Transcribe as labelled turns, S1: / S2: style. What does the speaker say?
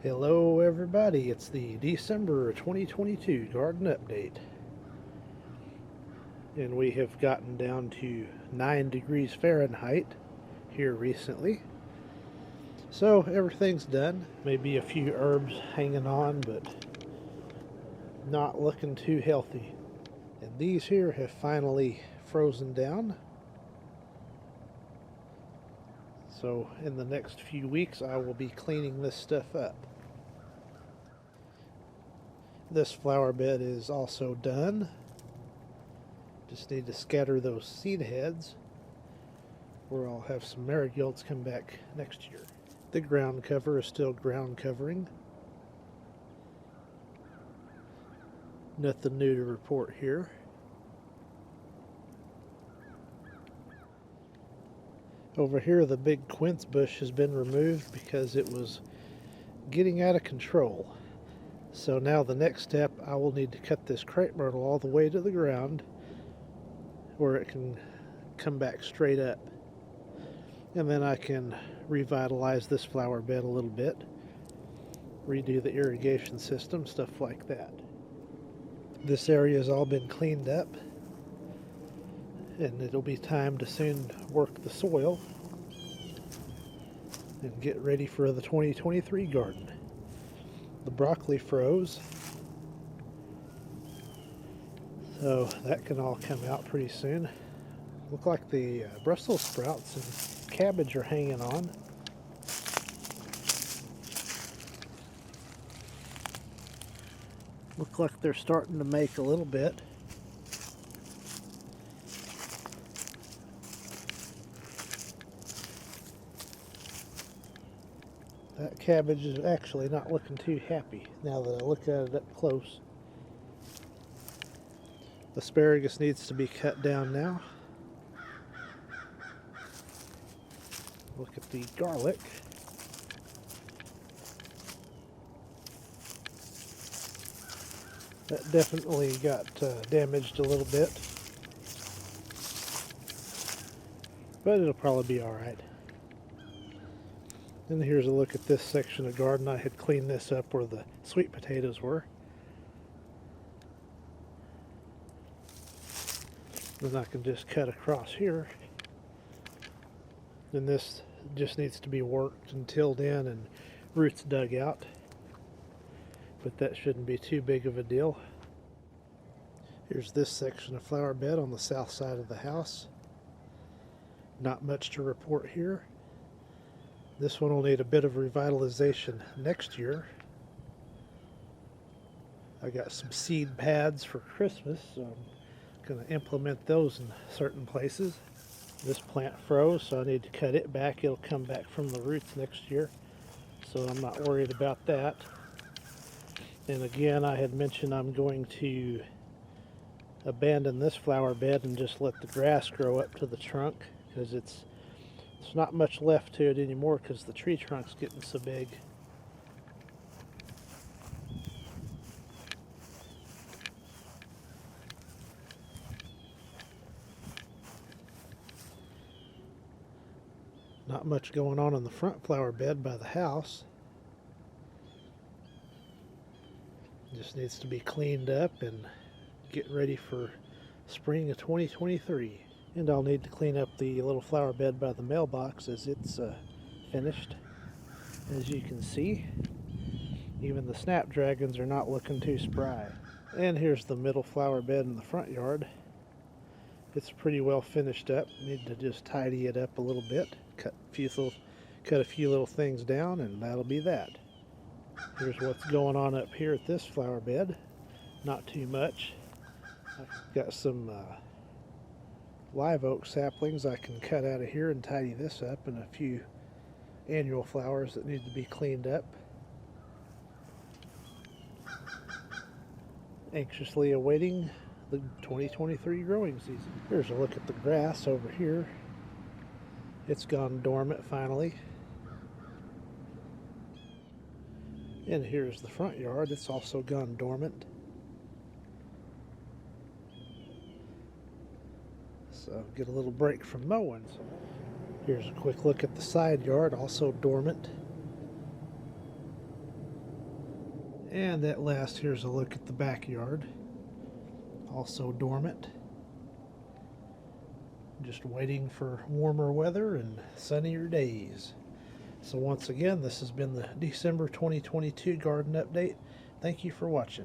S1: Hello everybody, it's the December 2022 garden update. And we have gotten down to 9 degrees Fahrenheit here recently. So everything's done. Maybe a few herbs hanging on, but not looking too healthy. And these here have finally frozen down. So in the next few weeks I will be cleaning this stuff up. This flower bed is also done. Just need to scatter those seed heads, where I'll have some marigolds come back next year. The ground cover is still ground covering. Nothing new to report here. Over here the big quince bush has been removed because it was getting out of control. So now the next step, I will need to cut this crepe myrtle all the way to the ground where it can come back straight up. And then I can revitalize this flower bed a little bit, redo the irrigation system, stuff like that. This area has all been cleaned up, and it'll be time to soon work the soil and get ready for the 2023 garden. The broccoli froze, so that can all come out pretty soon. Look like the Brussels sprouts and cabbage are hanging on. Look like they're starting to make a little bit. That cabbage is actually not looking too happy now that I look at it up close. Asparagus needs to be cut down now. Look at the garlic. That definitely got damaged a little bit, but it'll probably be alright. And here's a look at this section of garden. I had cleaned this up where the sweet potatoes were. Then I can just cut across here. And this just needs to be worked and tilled in and roots dug out. But that shouldn't be too big of a deal. Here's this section of flower bed on the south side of the house. Not much to report here. This one will need a bit of revitalization next year. I got some seed pads for Christmas, so I'm going to implement those in certain places. This plant froze, so I need to cut it back. It'll come back from the roots next year, so I'm not worried about that. And again, I had mentioned I'm going to abandon this flower bed and just let the grass grow up to the trunk, because it's not much left to it anymore because the tree trunk's getting so big. Not much going on in the front flower bed by the house. Just needs to be cleaned up and get ready for spring of 2023. And I'll need to clean up the little flower bed by the mailbox as it's finished. As you can see, even the snapdragons are not looking too spry. And here's the middle flower bed in the front yard. It's pretty well finished up. Need to just tidy it up a little bit. Cut a few little things down, and that'll be that. Here's what's going on up here at this flower bed. Not too much. I've got some live oak saplings I can cut out of here and tidy this up, and a few annual flowers that need to be cleaned up. Anxiously awaiting the 2023 growing season. Here's a look at the grass over here. It's gone dormant finally. And here's the front yard. It's also gone dormant. So get a little break from mowing. Here's a quick look at the side yard, also dormant. And at last, here's a look at the backyard. Also dormant. Just waiting for warmer weather and sunnier days. So once again, this has been the December 2022 garden update. Thank you for watching.